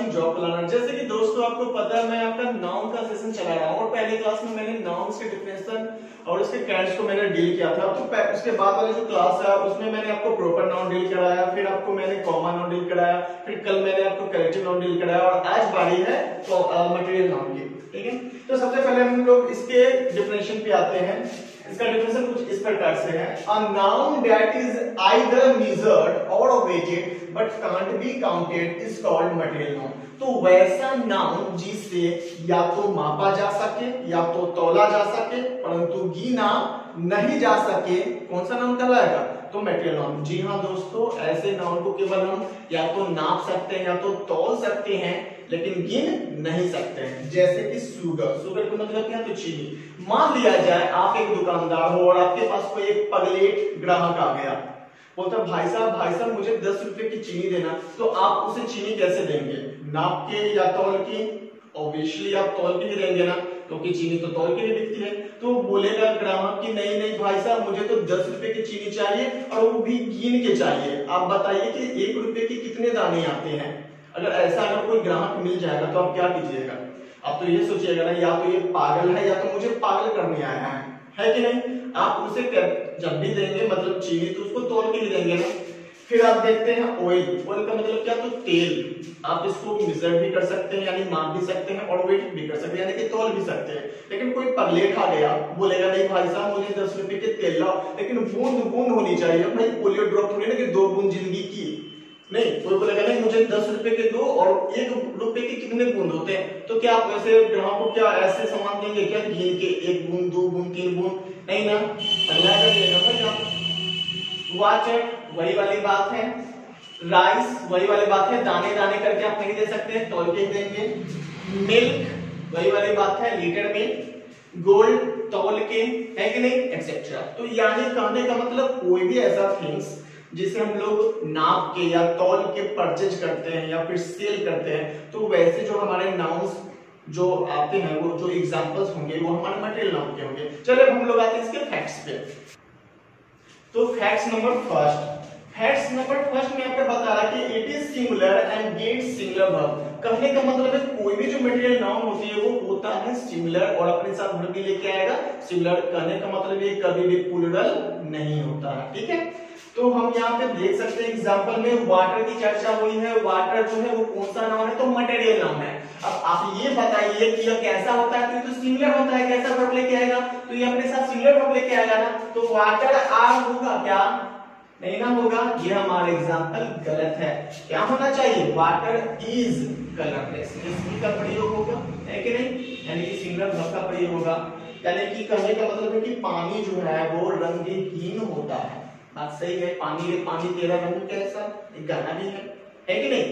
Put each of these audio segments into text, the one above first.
हूँ job planner. जैसे कि दोस्तों आपको पता है मैं आपका नाउन का सेशन चला रहा हूँ और पहले क्लास में मैंने नाउन्स के डिफिनेशन और उसके कैंड्स को मैंने डील किया था। तो उसके बाद वाला जो क्लास है उसमें मैंने आपको प्रॉपर नाउन डील कराया, फिर आपको मैंने कॉमन नाउन डील कराया, फिर कल मैंने आपको करेक्टिव नाउन डील कराया और आज बारी है तो मटेरियल नाउन की। ठीक है, तो सबसे पहले हम लोग इसके डिफिनेशन पे आते हैं। इसका डिफिनेशन कुछ इस प्रकार से है, a noun that is either measured or weighted but can't be counted is called material noun. तो वैसा नाउन जिससे या तो मापा जा सके या तो तौला जा सके परंतु गिना नहीं जा सके, कौन सा नाउन कहलाएगा? तो मटेरियल नाउन। जी हाँ दोस्तों, ऐसे नाउन को केवल हम या तो नाप सकते हैं या तो तौल सकते हैं लेकिन गिन नहीं सकते हैं। जैसे कि शुगर, शुगर का मतलब क्या है? तो चीनी। मान लिया जाए आप एक दुकानदार हो और आपके पास कोई एक पगलेट ग्राहक आ गया, बोलता भाई साहब मुझे 10 रुपए की चीनी देना। तो आप उसे चीनी कैसे देंगे? नाप के या तौल के? ऑब्वियसली आप तौल के ही देंगे ना, क्योंकि चीनी तो तौल के ही बिकती है। तो बोलेगा ग्राहक कि नहीं भाई साहब मुझे तो 10 रुपए की चीनी चाहिए और वो भी गिन के चाहिए। आप बताइए कि 1 रुपए के कितने दाने आते हैं? अगर कोई ग्राहक मिल जाएगा तो आप क्या कीजिएगा? आप तो ये सोचिएगा ना, या तो ये पागल है या तो मुझे पागल करने आया है कि नहीं? आप उसे जब भी देंगे मतलब चीनी तो उसको तौल के ही देंगे ना। फिर आप देखते हैं ऑयल, ऑयल का मतलब क्या? तो तेल। आप इसको मेजर भी कर सकते हैं यानी माप भी सकते हैं और वेट भी कर सकते हैं यानी कि तौल भी सकते हैं। लेकिन कोई पगलेट आ गया, बोलेगा नहीं भाई साहब मुझे 10 रुपए के तेल लाओ, लेकिन बूंद बूंद होनी चाहिए भाई, पोलियो ड्रॉप थोड़ी ना कि 2 बूंद जिंदगी की। नहीं, कोई बोलेगा नहीं मुझे 10 रुपए के दो और 1 रुपए के कितने बूंद होते हैं? तो क्या आप ऐसे ग्राहक को क्या ऐसे सामान देंगे क्या गिन के 1 बूंद 2 बूंद 3 बूंद? नहीं ना, अल्लाह का देगा भाई। वाटर वही वाली बात है, राइस वही वाली बात है, दाने दाने करके आप नहीं दे सकते, तौल के देंगे। मिल्क वही वाली बात है, लीटर में। गोल्ड तौल के, है कि नहीं, एक्सेट्रा। तो यानी कहने का मतलब कोई भी ऐसा थिंग्स जिसे हम लोग नाप के या तौल के परचेज करते हैं या फिर सेल करते हैं, तो वैसे जो हमारे नाउन्स जो आते हैं वो जो एग्जांपल्स होंगे वो हमारे मटेरियल नाउन के होंगे। चलिए अब हम लोग आते हैं इसके फैक्ट्स पे। तो फैक्ट्स नंबर फर्स्ट में आपको बता रहा कि it is singular and gets singular verb. कहने का मतलब है कोई भी जो मटेरियल नाउन होती है वो होता है सिंगुलर और अपने साथ वर्ब भी लेके आएगा सिंगुलर। कहने का मतलब ये कभी भी प्लूरल नहीं होता है। ठीक है, तो हम यहाँ पे देख सकते हैं एग्जांपल में वाटर की चर्चा हुई है। वाटर जो है वो कौन सा नाउन है? तो मटेरियल नाउन है। अब आप ये बताइए कि यह कैसा होता है? तो सिंगुलर होता है। कैसा वर्ब लेके आएगा? तो ये अपने साथ सिंगुलर वर्ब लेके आएगा ना। तो वाटर आर होगा क्या? नहीं ना होगा। ये हमारा एग्जांपल गलत है। क्या होना चाहिए? Water is colourless. इसकी का प्रयोग होगा, है कि नहीं? यानी कि सिंगुलर वर्ब का प्रयोग होगा। यानी कि कहने का मतलब है कि पानी जो है वो रंगहीन होता है। बात सही है, पानी तेरा रंग कैसा? एक गाना भी है कि नहीं?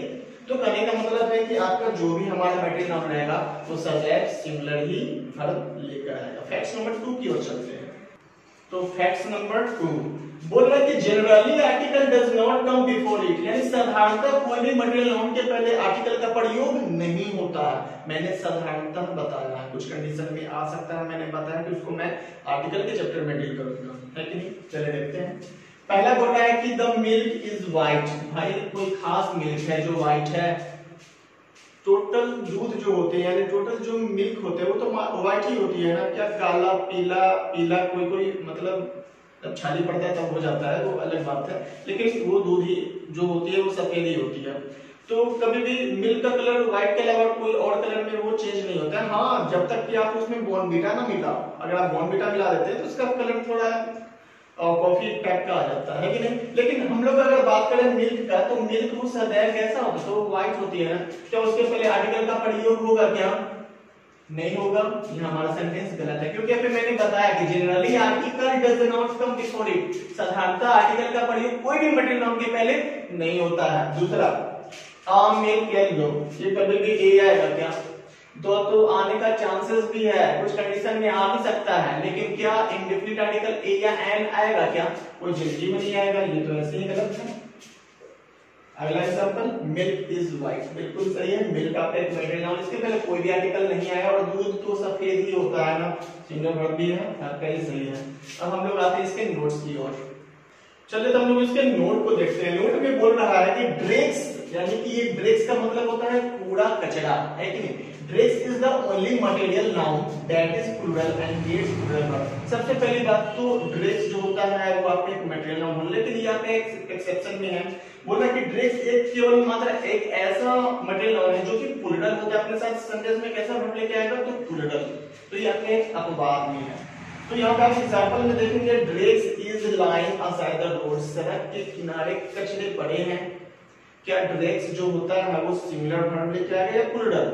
तो कहने का मतलब है कि आपका जो भी हमारा मटेरियल नाउन रहेगा वो सदैव सिंगुलर ही वर्ब लेकर आएगा। फैक्ट नंबर 2 की ओर चलते हैं। तो फैक्ट नंबर 2 बोल रहा है कि generally article does not come before it, यानी साधारणतः कोई भी मटेरियल नाउन के पहले आर्टिकल का प्रयोग नहीं होता है। मैंने साधारणतः बताया है, कुछ कंडीशन में आ सकता है, मैंने बताया कि उसको मैं आर्टिकल के चैप्टर में डील करूंगा, है कि नहीं? चलिए देखते हैं। पहला बोल रहा है कि द मिल्क इज व्हाइट। भाई कोई खास मिल्क है जो व्हाइट है। टोटल दूध जो होते हैं यानी टोटल जो मिल्क होते हैं वो तो व्हाइट ही होती है ना। क्या काला पीला कोई मतलब जब छाली पड़ता है तब हो जाता है, वो अलग बात है, लेकिन वो दूध ही जो होती है वो सफेद ही होती है। तो कभी भी मिल्क का कलर व्हाइट के अलावा कोई और कलर में वो चेंज नहीं होता है। हाँ, जब तक कि आप उसमें बॉर्नवीटा ना मिला, अगर आप बॉर्नवीटा मिला देते हैं तो उसका कलर थोड़ा कॉफी टाइप का आ जाता है कि नहीं? लेकिन हम लोग अगर बात करें मिल्क का, तो मिल्क वो सदैव कैसा होता है? तो व्हाइट होती है ना। क्या उसके पहले आर्टिकल का प्रयोग होगा क्या? नहीं होगा। ये हमारा सेंटेंस गलत है, क्योंकि अभी मैंने बताया कि generally article does not come before it. साधारणतः आर्टिकल का प्रयोग कोई भी मटेरियल नाउन के पहले नहीं होता है। दूसरा, आ मिल्क येलो, ये कभी भी ए आएगा क्या? तो आने का चांसेस भी है, कुछ कंडीशन में आ भी सकता है, लेकिन क्या इंडेफिनिट आर्टिकल ए या एन आएगा क्या? कोई जिंदगी में नहीं आएगा। ये तो ऐसे ही गलत है। अगला एग्जांपल, मिल्क इज व्हाइट, बिल्कुल सही है। मिल्क आपका एक मटेरियल नाउन, इसके पहले कोई भी आर्टिकल नहीं आया और दूध तो सफेद ही होता है ना, सिंगल वर्ब भी है, आपका ही सही है। अब हम लोग आते हैं इसके नोट्स की ओर। चलिए तो हम लोग इसके नोट को देखते हैं। नोट में बोल रहा है कि ड्रिंक्स यानी कि ये ड्रेग्स का मतलब होता है कूड़ा कचरा, है कि नहीं। Dregs is the only material noun that is plural and gets plural verb. सबसे पहली बात तो ड्रेग्स जो होता है वो आपका एक मटेरियल नाउन है, लेकिन यहाँ पे एक एक्सेप्शन में है, बोला कि ड्रेग्स एक केवल मात्र एक ऐसा मटेरियल नाउन है जो कि प्लूरल होता है, अपने साथ सेंटेंस में कैसा वर्ब लेके आएगा तो प्लूरल, तो ये आपके एक अपवाद में है। तो यहाँ पे आप एग्जांपल में देखेंगे dregs is lying aside the road, सड़क के किनारे कचरे पड़े हैं। क्या ड्रेग्स जो होता है वो सिंगुलर वर्ब लेके आएगा या प्लूरल,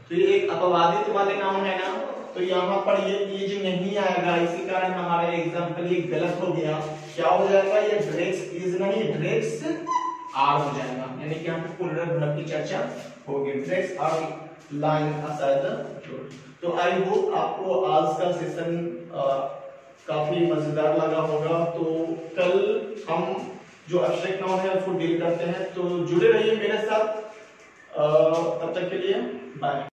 तो ये एक अपवादित वाले नाउन है ना, तो यहाँ पर ये इज नहीं आएगा, इसी कारण हमारा एग्जांपल ये गलत हो गया। क्या हो जाएगा, ये ड्रेग्स इज नहीं ड्रेग्स आर हो जाएगा, यानी कि यहाँ पे प्लूरल वर्ब की चर्चा होगी। Dregs are lying aside the road. तो आई होप आपको आज का सेशन काफी मजेदार लगा होगा। तो कल हम जो एब्स्ट्रैक्ट नाउन है उसको डील करते हैं, तो जुड़े रहिए मेरे साथ। तब तक के लिए बाय।